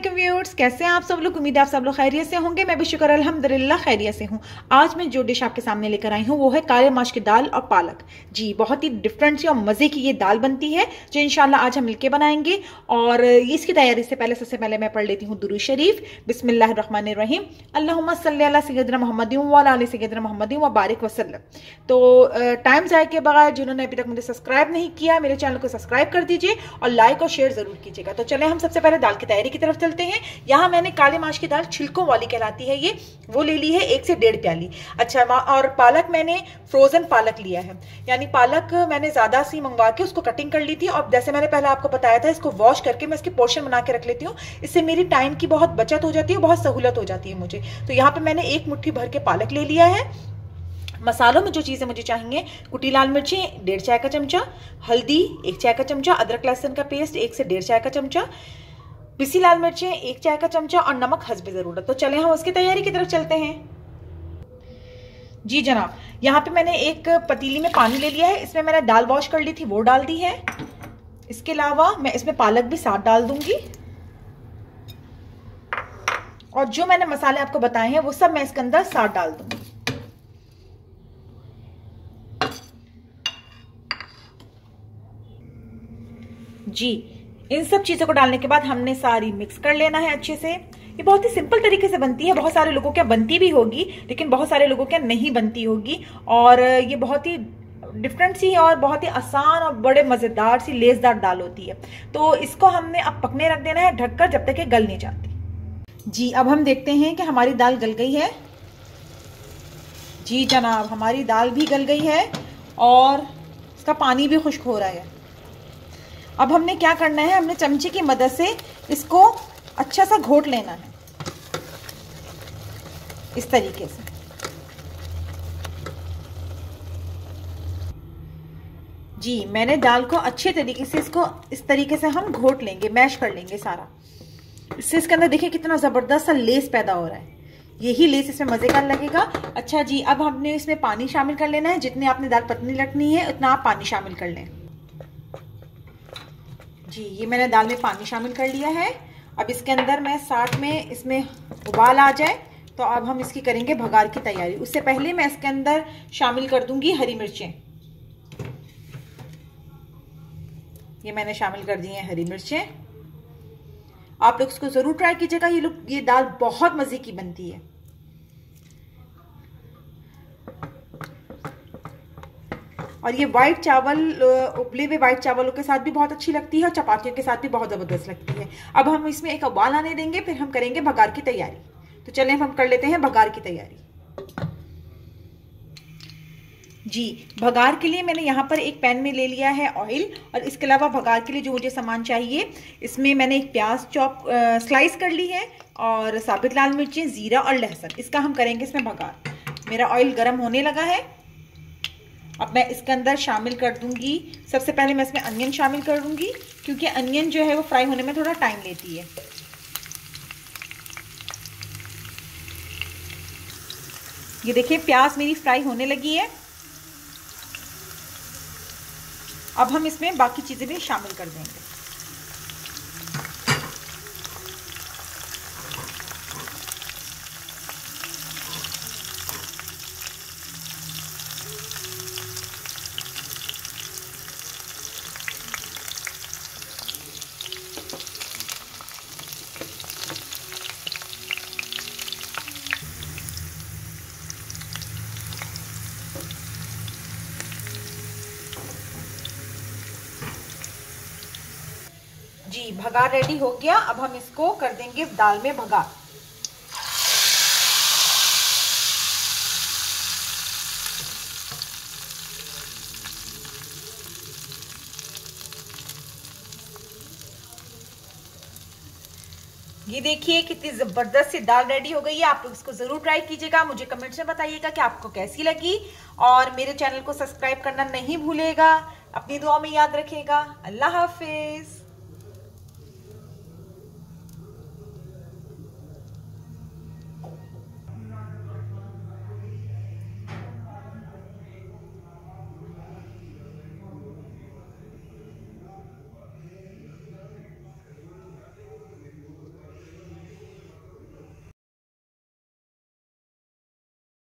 वालेकुम व्यूअर्स, कैसे हैं आप सब लोग। उम्मीद है आप सब लोग खैरियत से होंगे। मैं भी शुक्र अल्हम्दुलिल्लाह खैरियत से हूँ। आज मैं जो डिश आपके सामने लेकर आई हूँ वो है काले माश की दाल और पालक। जी, बहुत ही डिफरेंट सी और मज़े की ये दाल बनती है जो इंशाल्लाह आज हम मिलके बनाएंगे। और इसकी तैयारी से पहले सबसे पहले मैं पढ़ लेती हूँ दुरूद शरीफ। बिस्मिल्लाहिर्रहमानिर्रहीम। अल्लाहुम्मा सल्ली अला सय्यदिना मुहम्मदिन व अला आलि सय्यदिना मुहम्मदिन व बारिक वसल्लम। तो टाइम ज़ाया के बगैर जिन्होंने अभी तक मुझे सब्सक्राइब नहीं किया, मेरे चैनल को सब्सक्राइब कर दीजिए और लाइक और शेयर जरूर कीजिएगा। तो चले हम सबसे पहले दाल की तैयारी की तरफ चलते हैं। यहाँ मैंने काले माश की दाल छिलकों वाली कहलाती है ये, वो ले ली है 1 से 1.5 प्याली। अच्छा, और पालक मैंने फ्रोजन पालक लिया है, यानी पालक मैंने ज्यादा सी मंगवा के उसको कटिंग कर ली थी। और जैसे मैंने पहले आपको बताया था, इसको वॉश करके मैं इसके पोर्शन बना के रख लेती हूँ। इससे मेरी टाइम की बहुत बचत हो जाती है, बहुत सहूलत हो जाती है मुझे। तो यहाँ पे मैंने 1 मुट्ठी भर के पालक ले लिया है। मसालों में जो चीज़ें मुझे चाहिए, कुटी लाल मिर्ची 1.5 चाय का चमचा, हल्दी 1 चाय का चमचा, अदरक लहसुन का पेस्ट 1 से 1.5 चाय का चमचा, पिसी लाल मिर्चें 1 चाय का चमचा और नमक हस्बे ज़रूरत। तो चले हम उसकी तैयारी की तरफ चलते हैं। जी जनाब, यहाँ पे मैंने एक पतीली में पानी ले लिया है, इसमें मैंने दाल वॉश कर ली थी वो डाल दी है। इसके अलावा मैं इसमें पालक भी साथ डाल दूंगी और जो मैंने मसाले आपको बताए हैं वो सब मैं इसके अंदर साथ डाल दूंगी। जी, इन सब चीजों को डालने के बाद हमने सारी मिक्स कर लेना है अच्छे से। ये बहुत ही सिंपल तरीके से बनती है, बहुत सारे लोगों क्या बनती भी होगी लेकिन बहुत सारे लोगों क्या नहीं बनती होगी। और ये बहुत ही डिफरेंट सी और बहुत ही आसान और बड़े मजेदार सी लेसदार दाल होती है। तो इसको हमने अब पकने रख देना है ढककर, जब तक ये गल नहीं जाती। जी, अब हम देखते हैं कि हमारी दाल गल गई है। जी जनाब, हमारी दाल भी गल गई है और इसका पानी भी खुश्क हो रहा है। अब हमने क्या करना है, हमने चमचे की मदद से इसको अच्छा सा घोट लेना है, इस तरीके से। जी, मैंने दाल को अच्छे तरीके से इसको इस तरीके से हम घोट लेंगे, मैश कर लेंगे सारा। इससे इसके अंदर देखिए कितना जबरदस्त सा लेस पैदा हो रहा है। यही लेस इसमें मजेदार लगेगा। अच्छा जी, अब हमने इसमें पानी शामिल कर लेना है। जितनी आपने दाल पतली रखनी है उतना आप पानी शामिल कर लें। जी, ये मैंने दाल में पानी शामिल कर लिया है। अब इसके अंदर मैं साथ में इसमें उबाल आ जाए तो अब हम इसकी करेंगे भगार की तैयारी। उससे पहले मैं इसके अंदर शामिल कर दूंगी हरी मिर्चें। ये मैंने शामिल कर दी हैं हरी मिर्चें। आप लोग इसको जरूर ट्राई कीजिएगा। ये दाल बहुत मजे की बनती है। और ये व्हाइट चावल, उबले हुए व्हाइट चावलों के साथ भी बहुत अच्छी लगती है और चपातियों के साथ भी बहुत जबरदस्त लगती है। अब हम इसमें एक उबाल आने देंगे, फिर हम करेंगे भगार की तैयारी। तो चलें हम कर लेते हैं भगार की तैयारी। जी, भगार के लिए मैंने यहाँ पर एक पैन में ले लिया है ऑयल। और इसके अलावा भगार के लिए जो मुझे सामान चाहिए, इसमें मैंने एक प्याज स्लाइस कर ली है और साबित लाल मिर्चें, जीरा और लहसुन। इसका हम करेंगे इसमें भगार। मेरा ऑयल गर्म होने लगा है। अब मैं इसके अंदर शामिल कर दूंगी, सबसे पहले मैं इसमें अनियन शामिल कर दूंगी, क्योंकि अनियन जो है वो फ्राई होने में थोड़ा टाइम लेती है। ये देखिए प्याज मेरी फ्राई होने लगी है। अब हम इसमें बाकी चीजें भी शामिल कर देंगे। जी, भगार रेडी हो गया। अब हम इसको कर देंगे दाल में भगार। ये देखिए कितनी जबरदस्त सी दाल रेडी हो गई है। आप लोग इसको जरूर ट्राई कीजिएगा। मुझे कमेंट्स में बताइएगा कि आपको कैसी लगी और मेरे चैनल को सब्सक्राइब करना नहीं भूलेगा। अपनी दुआ में याद रखिएगा। अल्लाह हाफिज।